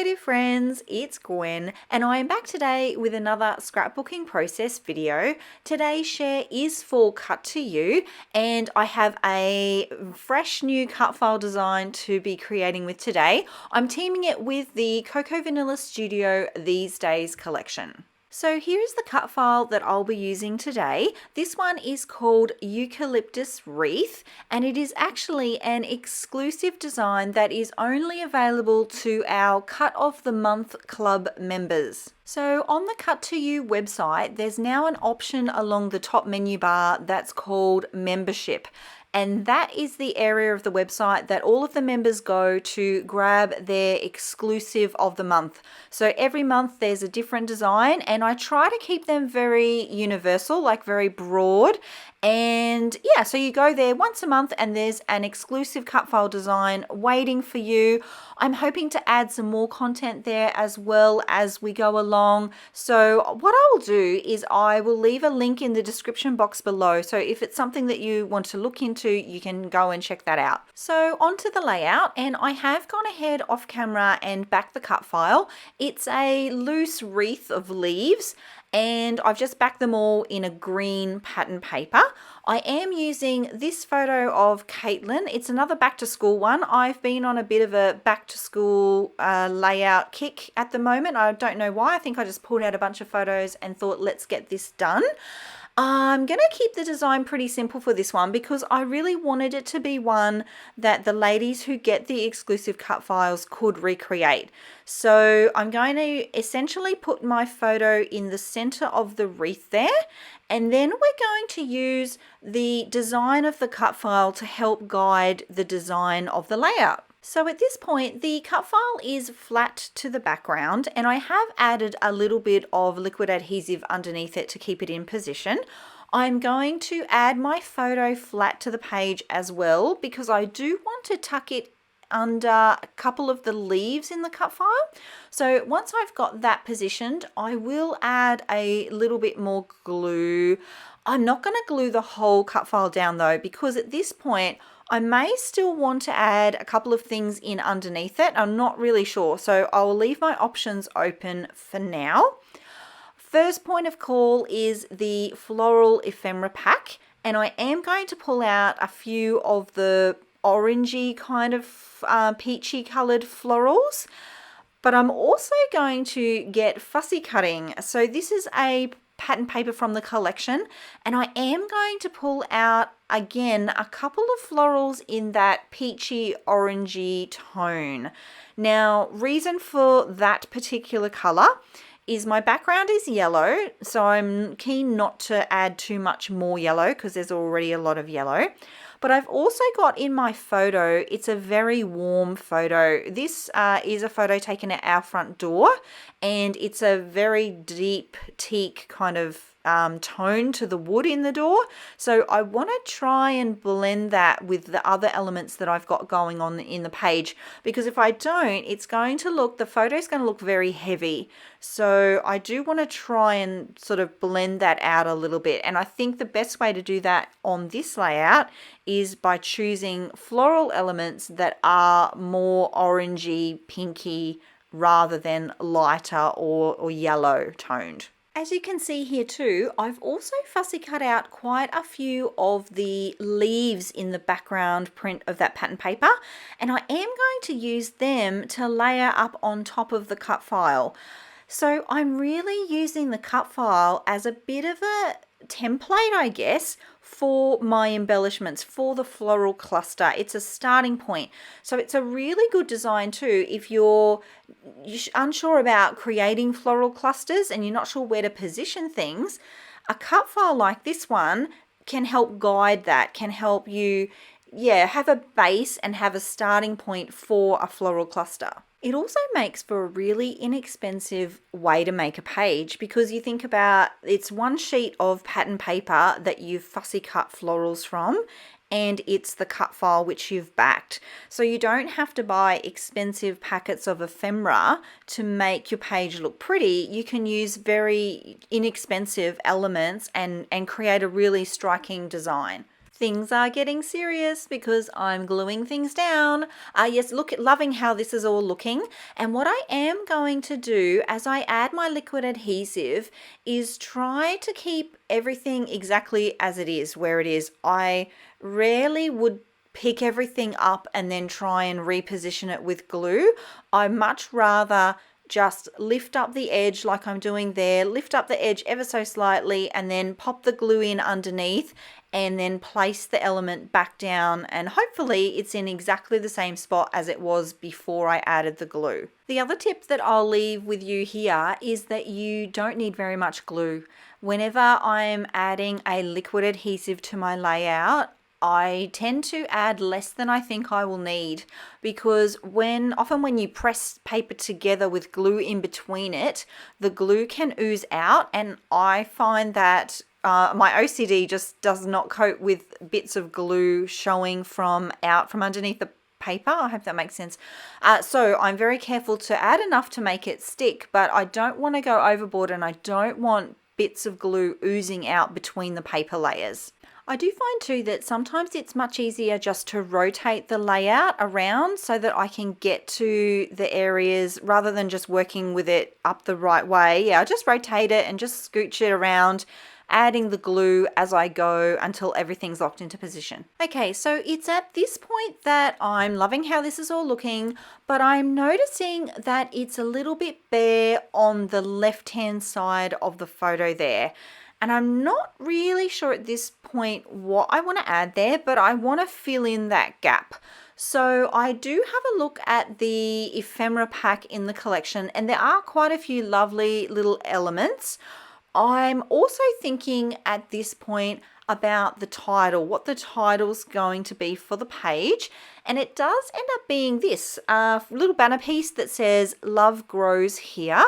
creative friends, it's Gwen and I am back today with another scrapbooking process video. Today's share is for Cut to You and I have a fresh new cut file design to be creating with today. I'm teaming it with the Cocoa Vanilla Studio These Days collection. So here's the cut file that I'll be using today. This one is called Eucalyptus Wreath and it is actually an exclusive design that is only available to our Cut of the Month Club members. So on the Cut to You website, there's now an option along the top menu bar that's called Membership. And that is the area of the website that all of the members go to grab their exclusive of the month. So every month there's a different design and I try to keep them very universal, like very broad. And yeah, so you go there once a month and there's an exclusive cut file design waiting for you. I'm hoping to add some more content there as well as we go along. So what I will do is I will leave a link in the description box below. So if it's something that you want to look into, you can go and check that out. So onto the layout, and I have gone ahead off camera and backed the cut file. It's a loose wreath of leaves and I've just backed them all in a green pattern paper. I am using this photo of Caitlin. It's another back to school one. I've been on a bit of a back to school layout kick at the moment. I don't know why. I think I just pulled out a bunch of photos and thought, let's get this done. I'm going to keep the design pretty simple for this one because I really wanted it to be one that the ladies who get the exclusive cut files could recreate. So I'm going to essentially put my photo in the center of the wreath there, and then we're going to use the design of the cut file to help guide the design of the layout. So at this point, the cut file is flat to the background and I have added a little bit of liquid adhesive underneath it to keep it in position. I'm going to add my photo flat to the page as well because I do want to tuck it under a couple of the leaves in the cut file. So once I've got that positioned, I will add a little bit more glue. I'm not going to glue the whole cut file down though, because at this point, I may still want to add a couple of things in underneath it. I'm not really sure, so I will leave my options open for now. First point of call is the floral ephemera pack, and I am going to pull out a few of the orangey kind of peachy colored florals, but I'm also going to get fussy cutting. So this is a pattern paper from the collection and I am going to pull out again a couple of florals in that peachy orangey tone. Now, reason for that particular color is my background is yellow, so I'm keen not to add too much more yellow because there's already a lot of yellow. But I've also got in my photo, it's a very warm photo. This is a photo taken at our front door and it's a very deep teak kind of tone to the wood in the door. So I want to try and blend that with the other elements that I've got going on in the page, because if I don't, it's going to look, the photo is going to look very heavy. So I do want to try and sort of blend that out a little bit. And I think the best way to do that on this layout is by choosing floral elements that are more orangey, pinky, rather than lighter or yellow toned. As you can see here too, I've also fussy cut out quite a few of the leaves in the background print of that pattern paper, and I am going to use them to layer up on top of the cut file. So I'm really using the cut file as a bit of a template, I guess, for my embellishments, for the floral cluster. It's a starting point. So it's a really good design too if you're unsure about creating floral clusters and you're not sure where to position things. A cut file like this one can help guide that, can help you have a base and have a starting point for a floral cluster. It also makes for a really inexpensive way to make a page because you think about it's one sheet of pattern paper that you've fussy cut florals from and it's the cut file which you've backed. So you don't have to buy expensive packets of ephemera to make your page look pretty. You can use very inexpensive elements and create a really striking design. Things are getting serious because I'm gluing things down. Yes, look, loving how this is all looking. And what I am going to do as I add my liquid adhesive is try to keep everything exactly as it is, where it is. I rarely would pick everything up and then try and reposition it with glue. I much rather just lift up the edge like I'm doing there, lift up the edge ever so slightly, and then pop the glue in underneath and then place the element back down, and hopefully it's in exactly the same spot as it was before I added the glue. The other tip that I'll leave with you here is that you don't need very much glue. Whenever I'm adding a liquid adhesive to my layout, I tend to add less than I think I will need, because often when you press paper together with glue in between it, the glue can ooze out, and I find that my OCD just does not cope with bits of glue showing from underneath the paper. I hope that makes sense. So I'm very careful to add enough to make it stick, but I don't want to go overboard, and I don't want bits of glue oozing out between the paper layers. I do find too that sometimes it's much easier just to rotate the layout around so that I can get to the areas rather than just working with it up the right way. Yeah, I just rotate it and just scooch it around, adding the glue as I go until everything's locked into position. Okay, so it's at this point that I'm loving how this is all looking, but I'm noticing that it's a little bit bare on the left-hand side of the photo there. And I'm not really sure at this point what I want to add there, but I want to fill in that gap. So I do have a look at the ephemera pack in the collection, and there are quite a few lovely little elements. I'm also thinking at this point about the title, what the title's going to be for the page. And it does end up being this little banner piece that says "Love Grows Here."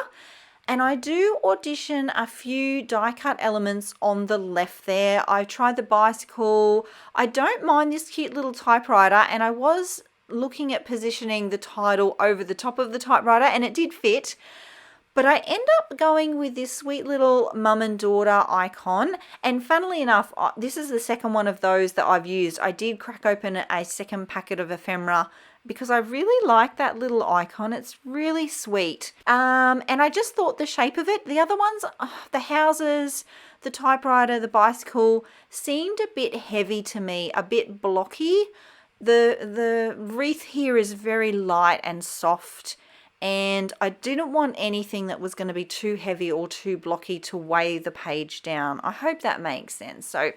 And I do audition a few die cut elements on the left there. I tried the bicycle. I don't mind this cute little typewriter, and I was looking at positioning the title over the top of the typewriter, and it did fit. But I end up going with this sweet little mum and daughter icon. And funnily enough, this is the second one of those that I've used. I did crack open a second packet of ephemera because I really like that little icon. It's really sweet. And I just thought the shape of it, the other ones, the houses, the typewriter, the bicycle, seemed a bit heavy to me, a bit blocky. The wreath here is very light and soft, and I didn't want anything that was going to be too heavy or too blocky to weigh the page down. I hope that makes sense. So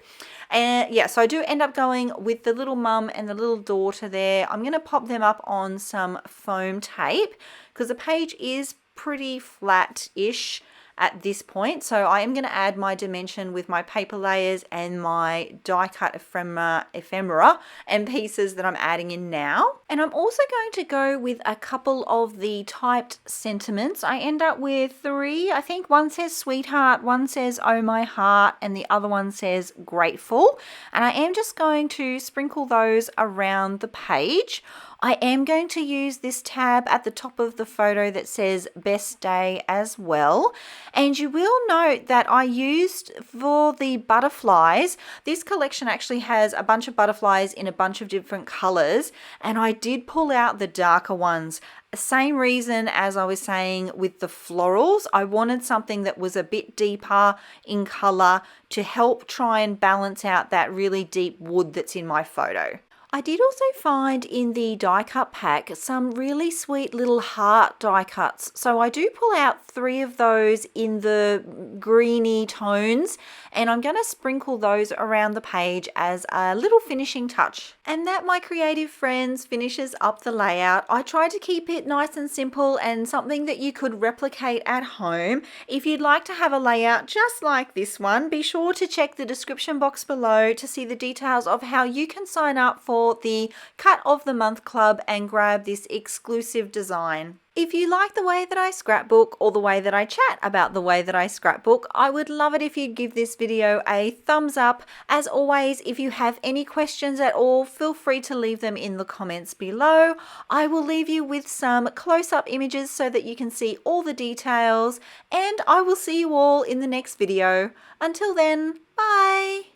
yeah, so I do end up going with the little mum and the little daughter there. I'm going to pop them up on some foam tape because the page is pretty flat-ish at this point. So I am going to add my dimension with my paper layers and my die cut ephemera and pieces that I'm adding in now. And I'm also going to go with a couple of the typed sentiments. I end up with 3. I think one says sweetheart, one says oh my heart, and the other one says grateful. And I am just going to sprinkle those around the page. I am going to use this tab at the top of the photo that says best day as well. And you will note that I used for the butterflies, this collection actually has a bunch of butterflies in a bunch of different colors, and I did pull out the darker ones. Same reason as I was saying with the florals. I wanted something that was a bit deeper in color to help try and balance out that really deep wood that's in my photo. I did also find in the die cut pack some really sweet little heart die cuts. So I do pull out 3 of those in the greeny tones, and I'm going to sprinkle those around the page as a little finishing touch. And that, my creative friends, finishes up the layout. I tried to keep it nice and simple and something that you could replicate at home. If you'd like to have a layout just like this one, be sure to check the description box below to see the details of how you can sign up for the Cut of the Month Club and grab this exclusive design. If you like the way that I scrapbook or the way that I chat about the way that I scrapbook, I would love it if you'd give this video a thumbs up. As always, if you have any questions at all, feel free to leave them in the comments below. I will leave you with some close-up images so that you can see all the details, and I will see you all in the next video. Until then, bye!